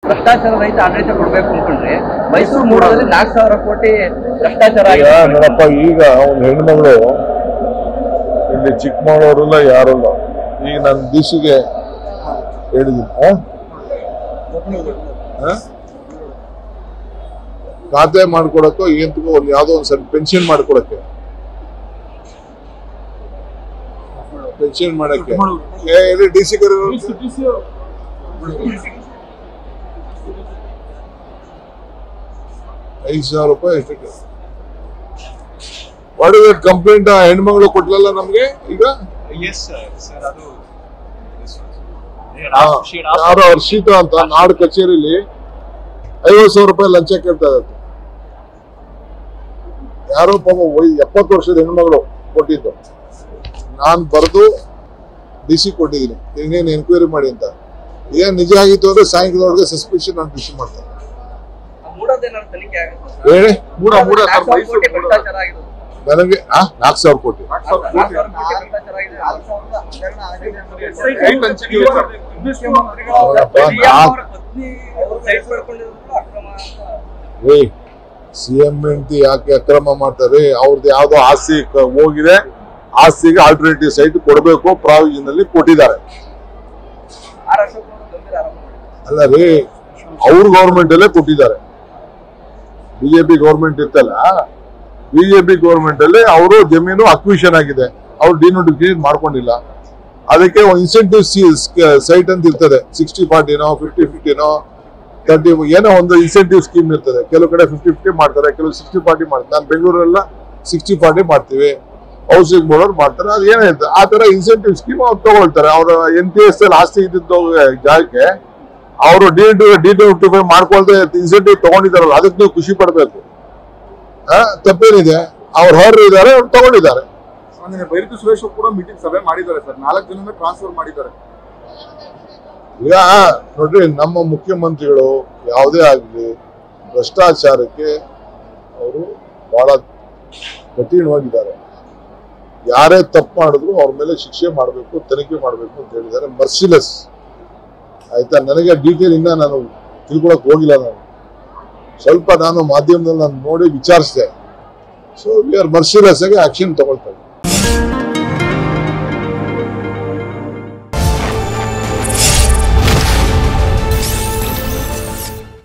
ಭ್ರಷ್ಟಾಚಾರ ರಹಿತ ಆಡಳಿತ ಕೊಡ್ಬೇಕು ಅನ್ಕೊಂಡ್ರೆ ಮೈಸೂರು ಮೂಡದಲ್ಲಿ 4,000 ಕೋಟಿ ಭ್ರಷ್ಟಾಚಾರ. ನೋಡಪ್ಪ, ಈಗ ಒಂದು ಹೆಣ್ಮಗಳು ಇಲ್ಲಿ ಚಿಕ್ಕಮಗಳೂರಲ್ಲ ಯಾರಲ್ಲ, ಈಗ ನಾನು ದಿಶಿಗೆ ಹೇಳಿದ್ದೀನಿ ಖಾತೆ ಮಾಡ್ಕೊಡಕ್ಕೋ ಏಂತಕ್ಕೋ ಒಂದು ಯಾವುದೋ ಒಂದು ಸರಿ ಪೆನ್ಷನ್ ಮಾಡ್ಕೊಡಕ್ಕೆ, ಪೆನ್ಷನ್ ಮಾಡಕ್ಕೆ ಡಿ ಸಿ ₹5,000 ಎಷ್ಟಕ್ಕೆ ವಾಟ್ ಇಸ್ ದಟ್ ಕಂಪ್ಲೇಂಟ್? ಹೆಣ್ಮಗಳು ಕೊಟ್ಲಲ್ಲ ನಮ್ಗೆ ಈಗ. ಯಾರೋ ಹರ್ಷಿತಾ ಅಂತ ನಾಡ್ ಕಚೇರಿಲಿ ₹50,000 ಲಂಚ ಕೇಳ್ತಾ ಇದ್ದಾರೆ. ಯಾರೋ ಪಾಪ 70 ವರ್ಷದ ಹೆಣ್ಮಗಳು ಕೊಟ್ಟಿದ್ದು. ನಾನ್ ಬರೆದು ಡಿ ಸಿ ಕೊಟ್ಟಿದ್ದೀನಿ, ಇನ್ನೇನು ಎನ್ಕ್ವೈರಿ ಮಾಡಿ ಅಂತ. ಏನ್ ನಿಜ ಆಗಿತ್ತು ಅಂದ್ರೆ ಸಾಯಂಕಾಲದೊಳಗೆ ಸಸ್ಪೆನ್ಷನ್ ನಾನು ಇಶ್ಯೂ ಮಾಡ್ತಾರೆ. ಹೇಳಿ, ನನಗೆ 4,000 ಕೋಟಿ ಸಿಎಂ ಹೆಂಡತಿ ಯಾಕೆ ಅಕ್ರಮ ಮಾಡ್ತಾರೆ? ಅವ್ರದ್ದು ಯಾವ್ದೋ ಆಸ್ತಿ ಹೋಗಿದೆ, ಆಸ್ತಿಗೆ ಆಲ್ಟರ್ನೇಟಿವ್ ಸೈಟ್ ಕೊಡಬೇಕು ಪ್ರಾವಿಷನ್ ಅಲ್ಲಿ ಕೊಟ್ಟಿದ್ದಾರೆ. ಅಲ್ಲ ರೀ, ಅವ್ರ ಗೌರ್ಮೆಂಟ್ ಅಲ್ಲೇ ಕೊಟ್ಟಿದ್ದಾರೆ. ಬಿಜೆಪಿ ಗೌರ್ಮೆಂಟ್ ಇತ್ತಲ್ಲ, ಬಿಜೆಪಿ ಗೌರ್ಮೆಂಟ್ ಅಲ್ಲಿ ಅವರು ಜಮೀನು ಅಕ್ವಿಷನ್ ಆಗಿದೆ, ಅವ್ರು ಡಿನೋಟಿಫಿಕೇಶನ್ ಮಾಡ್ಕೊಂಡಿಲ್ಲ. ಅದಕ್ಕೆ ಇನ್ಸೆಂಟಿವ್ ಸೈಟ್ ಅಂತ ಇರ್ತದೆ, 60-40ನೋ 50-50ನೋ 30 ಏನೋ ಒಂದು ಇನ್ಸೆಂಟಿವ್ ಸ್ಕೀಮ್ ಇರ್ತದೆ. ಕೆಲವು ಕಡೆ 50-50 ಮಾಡ್ತಾರೆ, ಕೆಲವು 60-40 ಮಾಡ್ತಾರೆ. ನಾನು ಬೆಂಗಳೂರೆಲ್ಲ 60-40 ಮಾಡ್ತೀವಿ, ಹೌಸಿಂಗ್ ಬೋರ್ಡ್ ಮಾಡ್ತಾರೆ. ಅದು ಏನಿರ್ತದೆ ಆ ತರ ಇನ್ಸೆಂಟಿವ್ ಸ್ಕೀಮ್ ಅವ್ರು ತಗೊಳ್ತಾರೆ. ಅವ್ರ NPS ಅಲ್ಲಿ ಆಸ್ತಿ ಇದ್ದಿದ್ದು ಜಾಗಕ್ಕೆ ಅವರು ಡಿನೋಟಿಫೈ ಮಾಡ್ಕೊಳ್ದೆ ಇನ್ಸೆಂಟಿವ್ ತಗೊಂಡಿದ್ದಾರಲ್ಲ, ಅದಕ್ಕೆ ನೀವು ಖುಷಿ ಪಡ್ಬೇಕು. ತಪ್ಪೇನಿದೆ? ಅವ್ರು ಹರ್ರು ಇದ್ದಾರೆ, ಅವ್ರು ತಗೊಂಡಿದ್ದಾರೆ. ಬೈರತಿ ಸುರೇಶ್ ಕೂಡ ಮೀಟಿಂಗ್ ಸಭೆ ಮಾಡಿದ್ದಾರೆ ಸರ್, 4 ಜನ ಟ್ರಾನ್ಸ್ಫರ್ ಮಾಡಿದ್ದಾರೆ. ಈಗ ನೋಡ್ರಿ, ನಮ್ಮ ಮುಖ್ಯಮಂತ್ರಿಗಳು ಯಾವುದೇ ಆಗಲಿ ಭ್ರಷ್ಟಾಚಾರಕ್ಕೆ ಅವರು ಬಹಳ ಕಠಿಣವಾಗಿದ್ದಾರೆ. ಯಾರೇ ತಪ್ಪು ಮಾಡಿದ್ರು ಅವ್ರ ಮೇಲೆ ಶಿಕ್ಷೆ ಮಾಡಬೇಕು, ತನಿಖೆ ಮಾಡಬೇಕು ಅಂತ ಹೇಳಿದ್ದಾರೆ. ಮರ್ಸಿಲೆಸ್ ಆಯ್ತಾ. ನನಗೆ ಡೀಟೇಲ್ ಇಂದ ನಾನು ತಿಳ್ಕೊಳಕ್ ಹೋಗಿಲ್ಲ. ನಾನು ಸ್ವಲ್ಪ ಮಾಧ್ಯಮದಲ್ಲಿ ನಾನು ನೋಡಿ ವಿಚಾರಿಸಿದೆ. ಸೊ ವಿ ಆರ್ ಮರ್ಸಿಲೆಸ್ ಆಗಿ ಆಕ್ಷನ್ ತಗೊಳ್ತಾರೆ.